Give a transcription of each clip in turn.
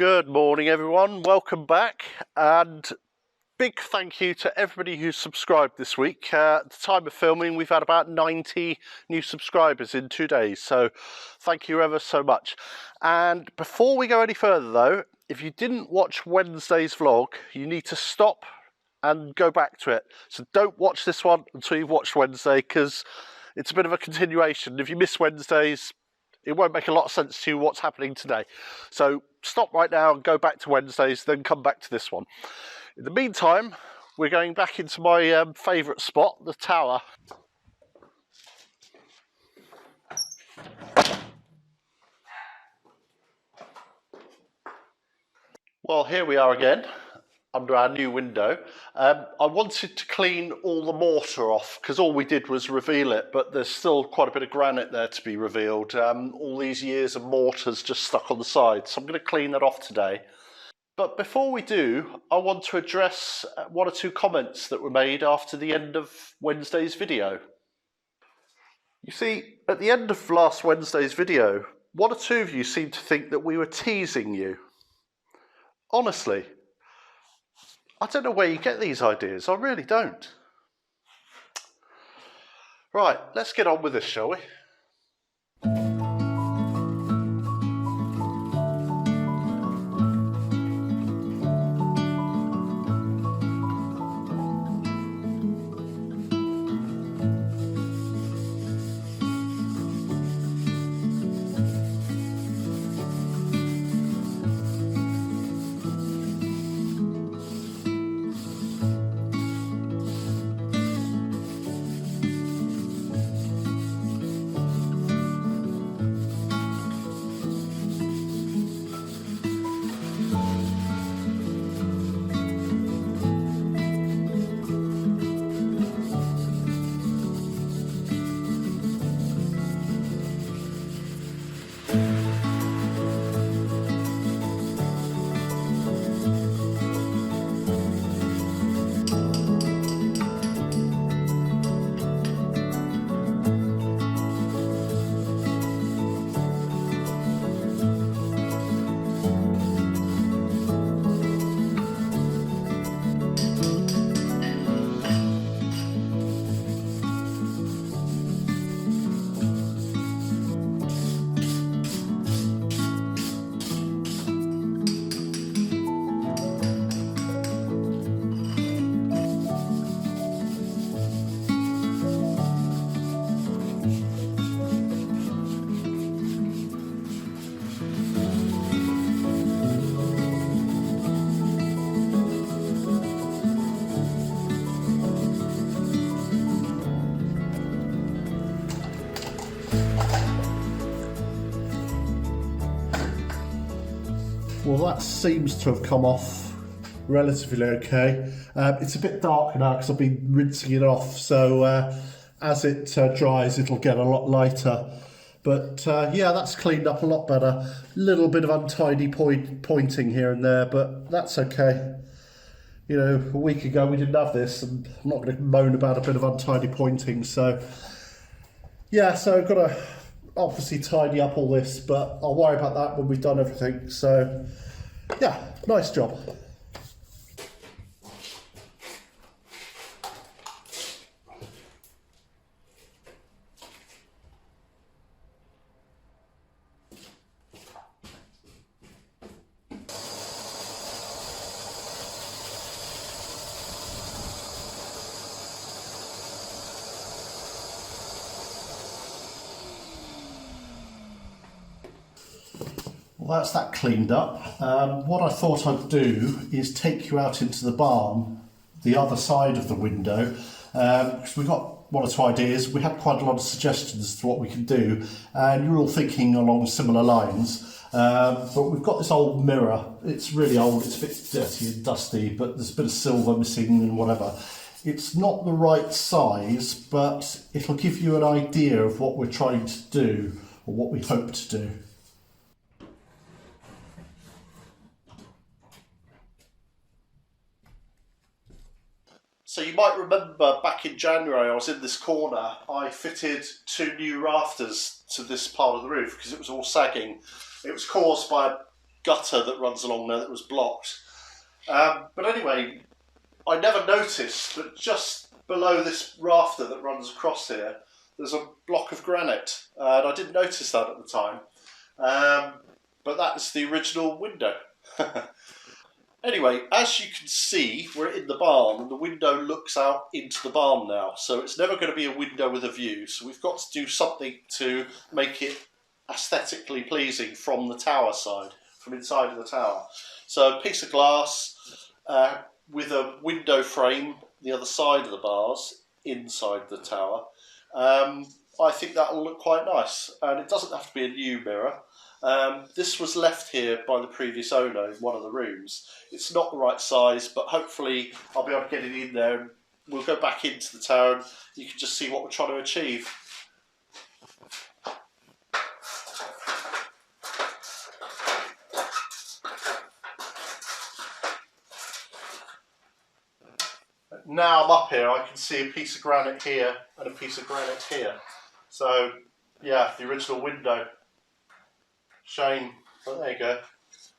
Good morning everyone, welcome back, and big thank you to everybody who's subscribed this week. At the time of filming we've had about 90 new subscribers in 2 days, so thank you ever so much. And before we go any further though, if you didn't watch Wednesday's vlog, you need to stop and go back to it. So don't watch this one until you've watched Wednesday, because it's a bit of a continuation. If you miss Wednesdays, it won't make a lot of sense to you what's happening today. So stop right now and go back to Wednesdays, then come back to this one. In the meantime, we're going back into my favourite spot, the tower. Well, here we are again, under our new window. I wanted to clean all the mortar off, because all we did was reveal it, but there's still quite a bit of granite there to be revealed. All these years of mortar's just stuck on the side, so I'm going to clean that off today. But before we do, I want to address one or two comments that were made after the end of Wednesday's video. You see, at the end of last Wednesday's video, one or two of you seemed to think that we were teasing you. Honestly, I don't know where you get these ideas, I really don't. Right, let's get on with this, shall we? Well, that seems to have come off relatively okay. It's a bit darker now because I've been rinsing it off, so as it dries it'll get a lot lighter. But yeah, that's cleaned up a lot better. A little bit of untidy pointing here and there, but that's okay. You know, a week ago we didn't have this, and I'm not going to moan about a bit of untidy pointing. So yeah, so I've got to obviously tidy up all this, but I'll worry about that when we've done everything. So yeah, nice job. Well, that's that cleaned up. What I thought I'd do is take you out into the barn, the other side of the window, because we got one or two ideas. We had quite a lot of suggestions as to what we could do, and you're all thinking along similar lines. But we've got this old mirror. It's really old, it's a bit dirty and dusty, but there's a bit of silver missing and whatever. It's not the right size, but it'll give you an idea of what we're trying to do, or what we hope to do. So you might remember back in January I was in this corner. I fitted 2 new rafters to this part of the roof because it was all sagging. It was caused by gutter that runs along there that was blocked. But anyway, I never noticed, but just below this rafter that runs across here, there's a block of granite, and I didn't notice that at the time. But that is the original window. Anyway, as you can see, we're in the barn, and the window looks out into the barn now, so it's never going to be a window with a view, so we've got to do something to make it aesthetically pleasing from the tower side, from inside of the tower. So a piece of glass with a window frame the other side of the bars inside the tower. I think that will look quite nice, and it doesn't have to be a new mirror. This was left here by the previous owner in one of the rooms. It's not the right size, but hopefully I'll be able to get it in there, and we'll go back into the tower and you can just see what we're trying to achieve. Now I'm up here, I can see a piece of granite here and a piece of granite here. So yeah, the original window. Shame, but there you go.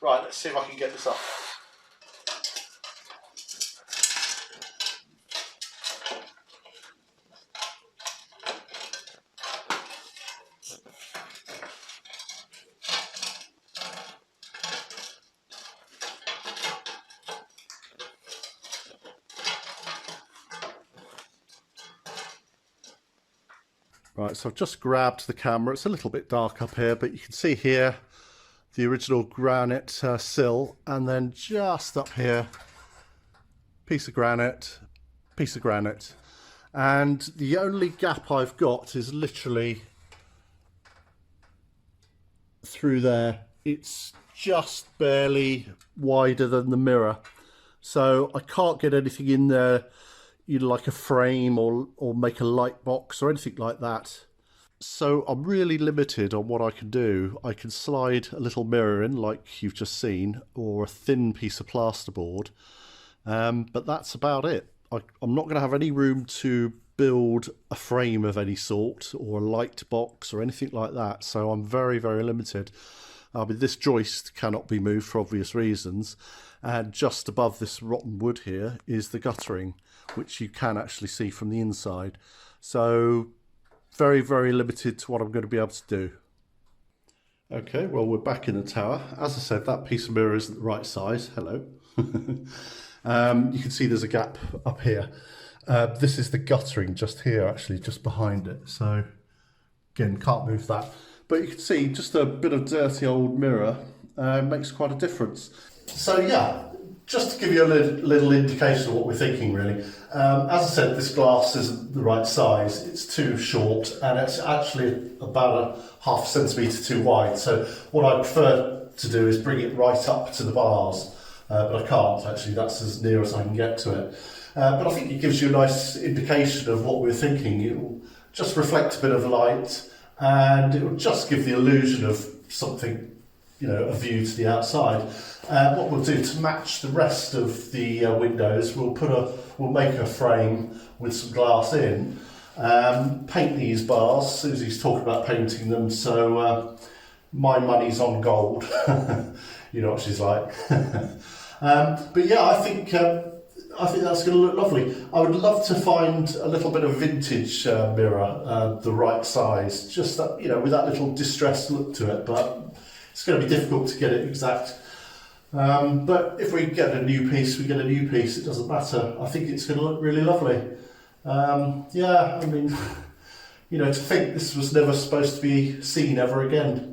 Right, let's see if I can get this up. Right, so I've just grabbed the camera. It's a little bit dark up here, but you can see here the original granite sill, and then just up here, piece of granite, and the only gap I've got is literally through there. It's just barely wider than the mirror, so I can't get anything in there, you know, like a frame or make a light box or anything like that. So I'm really limited on what I can do. I can slide a little mirror in like you've just seen, or a thin piece of plasterboard, but that's about it. I'm not going to have any room to build a frame of any sort or a light box or anything like that, so I'm very, very limited. This joist cannot be moved for obvious reasons, and just above this rotten wood here is the guttering, which you can actually see from the inside. So very, very limited to what I'm going to be able to do. Okay, well, we're back in the tower. As I said, that piece of mirror isn't the right size. Hello. You can see there's a gap up here. This is the guttering just here, actually, just behind it. So again, can't move that. But you can see just a bit of dirty old mirror makes quite a difference. So yeah, just to give you a little indication of what we're thinking, really. As I said, this glass isn't the right size. It's too short, and it's actually about a ½ centimetre too wide. So what I prefer to do is bring it right up to the bars, but I can't actually. That's as near as I can get to it. But I think it gives you a nice indication of what we're thinking. It will just reflect a bit of light, and it will just give the illusion of something, you know, a view to the outside. What we'll do to match the rest of the windows, we'll make a frame with some glass in, paint these bars. Susie's talking about painting them, so my money's on gold. You know what she's like. But yeah, I think that's going to look lovely. I would love to find a little bit of vintage mirror, the right size, just that, you know, with that little distressed look to it. But it's going to be difficult to get it exact. But if we get a new piece, we get a new piece. It doesn't matter. I think it's going to look really lovely. Yeah, I mean, you know, to think this was never supposed to be seen ever again.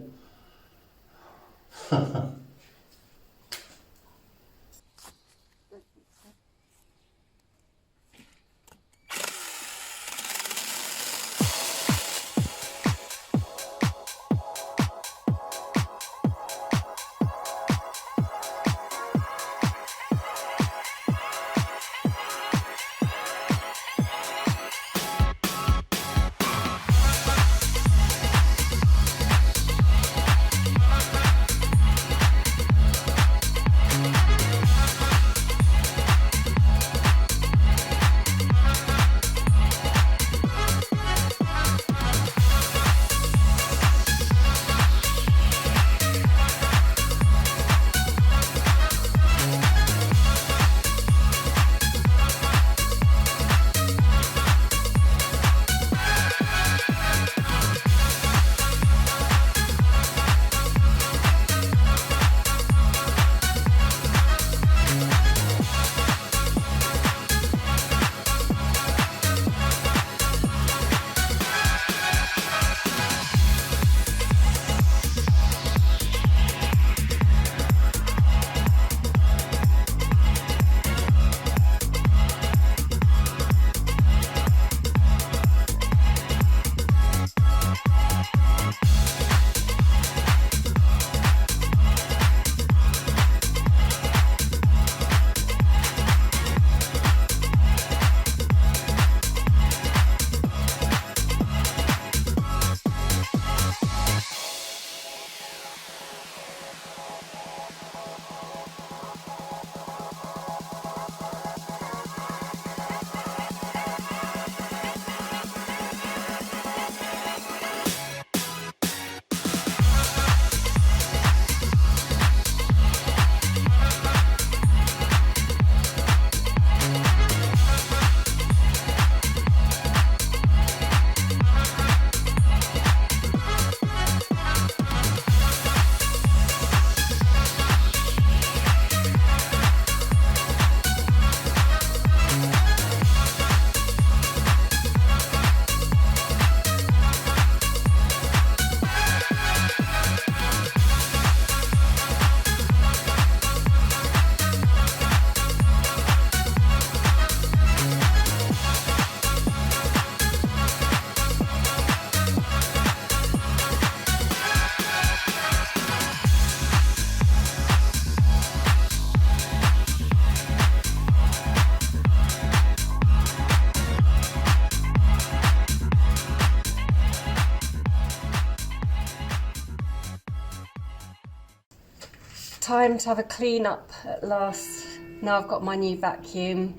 time to have a clean up at last. Now I've got my new vacuum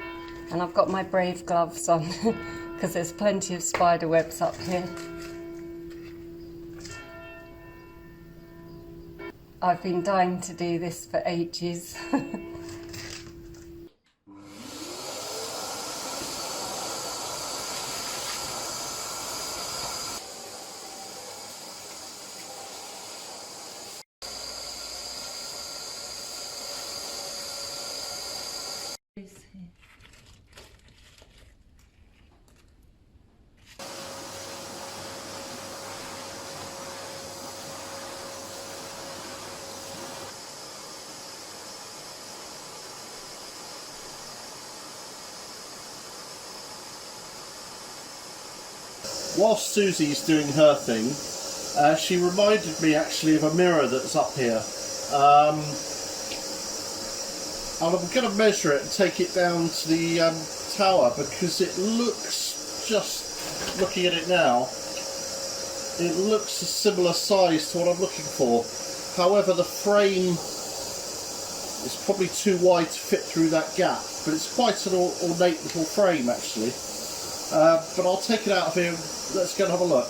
and I've got my brave gloves on because there's plenty of spider webs up here. I've been dying to do this for ages. Whilst Susie's doing her thing, she reminded me actually of a mirror that's up here. And I'm going to measure it and take it down to the tower because it looks, just looking at it now, it looks a similar size to what I'm looking for. However, the frame is probably too wide to fit through that gap, but it's quite an ornate little frame actually. But I'll take it out of here. Let's go and have a look.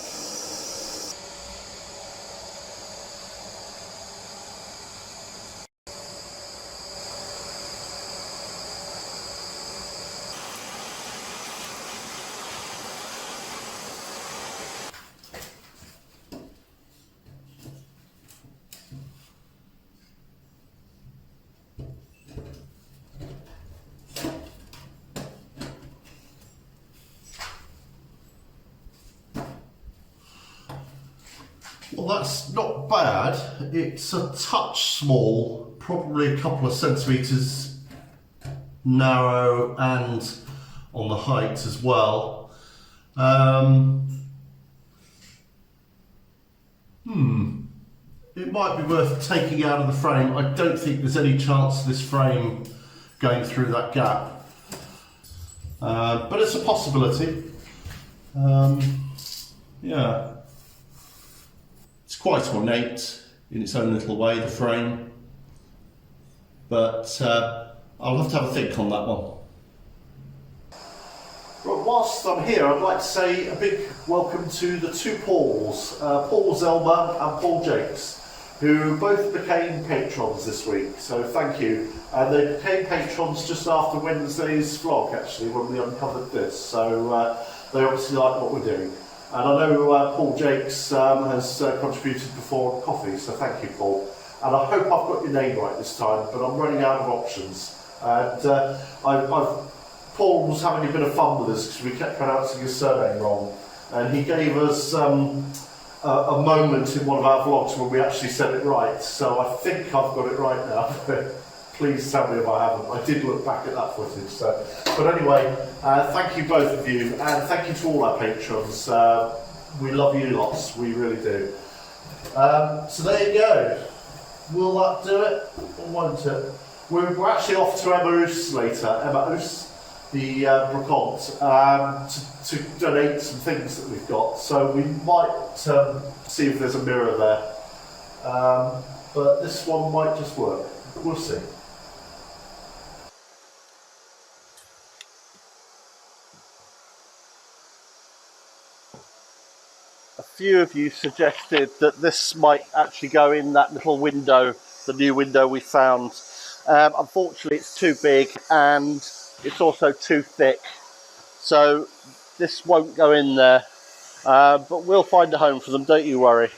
Well, that's not bad. It's a touch small, probably a couple of centimetres narrow and on the height as well. It might be worth taking out of the frame. I don't think there's any chance of this frame going through that gap. But it's a possibility. Yeah. It's quite ornate in its own little way, the frame, but I'll have to think on that one. Right, whilst I'm here, I'd like to say a big welcome to the two Pauls, Paul Zelmer and Paul Jakes, who both became patrons this week, so thank you. And they became patrons just after Wednesday's vlog, actually, when we uncovered this, so they obviously like what we're doing. And I know Paul Jakes has contributed before on coffee, so thank you, Paul. And I hope I've got your name right this time, but I'm running out of options. And Paul was having a bit of fun with us because we kept pronouncing his surname wrong. And he gave us a moment in one of our vlogs when we actually said it right. So I think I've got it right now. Please tell me if I haven't. I did look back at that footage. So. But anyway, thank you both of you, and thank you to all our patrons. We love you lots, we really do. So there you go. Will that do it, or won't it? We're actually off to Emma Oos later, Emma Oos, the brocante, to donate some things that we've got. So we might see if there's a mirror there. But this one might just work. We'll see. A few of you suggested that this might actually go in that little window, the new window we found. Unfortunately, it's too big and it's also too thick, so this won't go in there. But we'll find a home for them, don't you worry.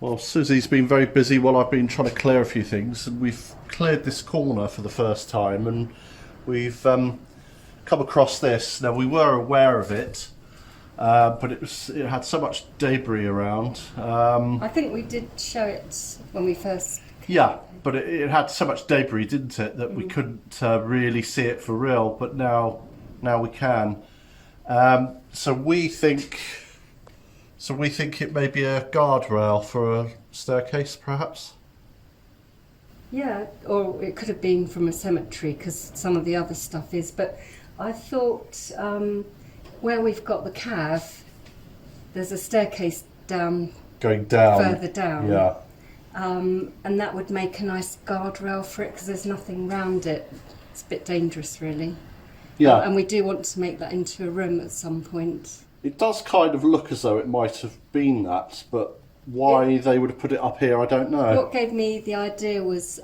Well, Susie's been very busy while I've been trying to clear a few things, and we've cleared this corner for the first time, and we've come across this. Now, we were aware of it, but it had so much debris around. I think we did show it when we first... Yeah, but it had so much debris, didn't it, that we couldn't really see it for real, but now we can. So we think it may be a guardrail for a staircase, perhaps? Yeah, or it could have been from a cemetery, because some of the other stuff is. But I thought where we've got the cav, there's a staircase down. Going down. Further down. Yeah. And that would make a nice guardrail for it, because there's nothing round it. It's a bit dangerous, really. Yeah. And we do want to make that into a room at some point. It does kind of look as though it might have been that, but why they would have put it up here, I don't know. What gave me the idea was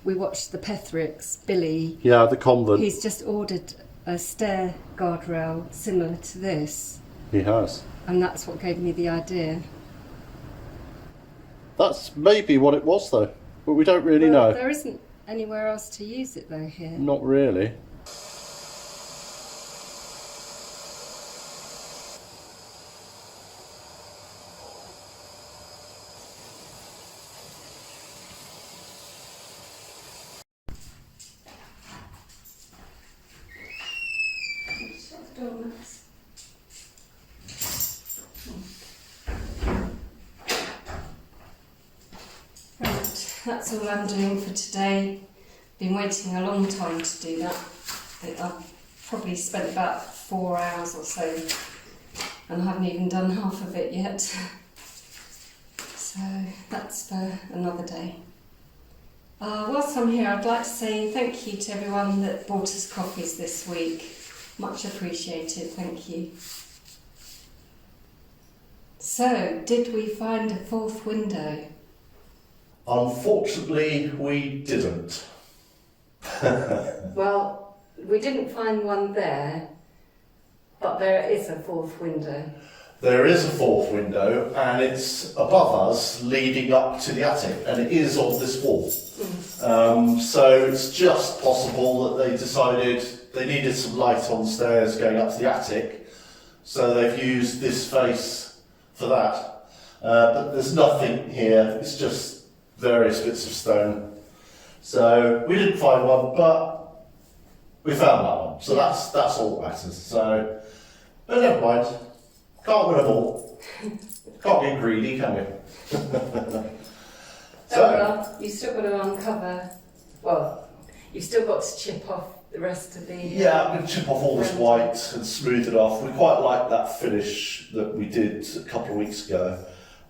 we watched the Pethericks, Billy. Yeah, the convent. He's just ordered a stair guardrail similar to this. He has. And that's what gave me the idea. That's maybe what it was, though, but we don't really know. There isn't anywhere else to use it, though, here. Not really. Right, that's all I'm doing for today. Been waiting a long time to do that. I've probably spent about 4 hours or so, and I haven't even done half of it yet. So that's for another day. Whilst I'm here, I'd like to say thank you to everyone that bought us coffees this week. Much appreciated, thank you. So, did we find a fourth window? Unfortunately, we didn't. Well, we didn't find one there, but there is a fourth window. There is a fourth window, and it's above us, leading up to the attic, and it is on this wall. So it's just possible that they decided they needed some light on stairs going up to the attic, so they've used this face for that. But there's nothing here, it's just various bits of stone. So we didn't find one, but we found that one, so that's all that matters. So, but never mind, can't win them all. Can't get greedy, can we? So, well, you've still got to uncover, well, you've still got to chip off the rest of the... Yeah, I'm going to chip off all this white and smooth it off. We quite like that finish that we did a couple of weeks ago,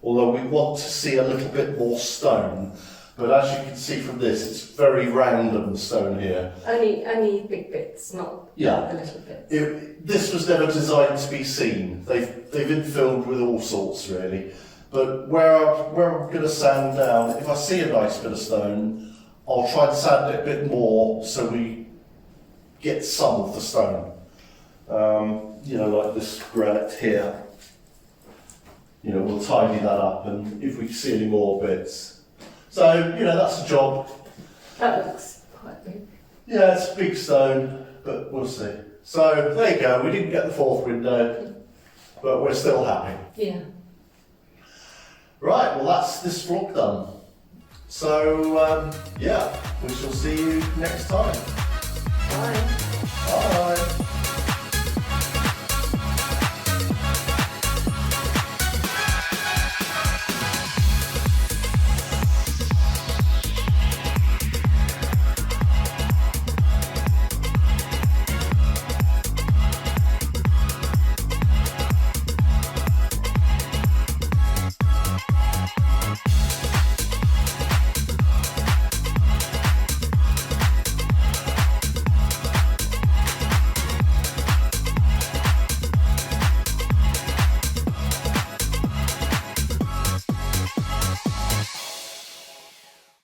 although we want to see a little bit more stone. But as you can see from this, it's very random stone here. Only big bits, not the little bits. This was never designed to be seen. They've been filled with all sorts, really. But where I'm going to sand down, if I see a nice bit of stone, I'll try and sand it a bit more so we get some of the stone. You know, like this granite here. You know, we'll tidy that up, and if we see any more bits. So, you know, that's a job. That looks quite big. Yeah, it's a big stone, but we'll see. So, there you go. We didn't get the fourth window, but we're still happy. Yeah. Right, well, that's this vlog done. So, yeah, we shall see you next time. Bye.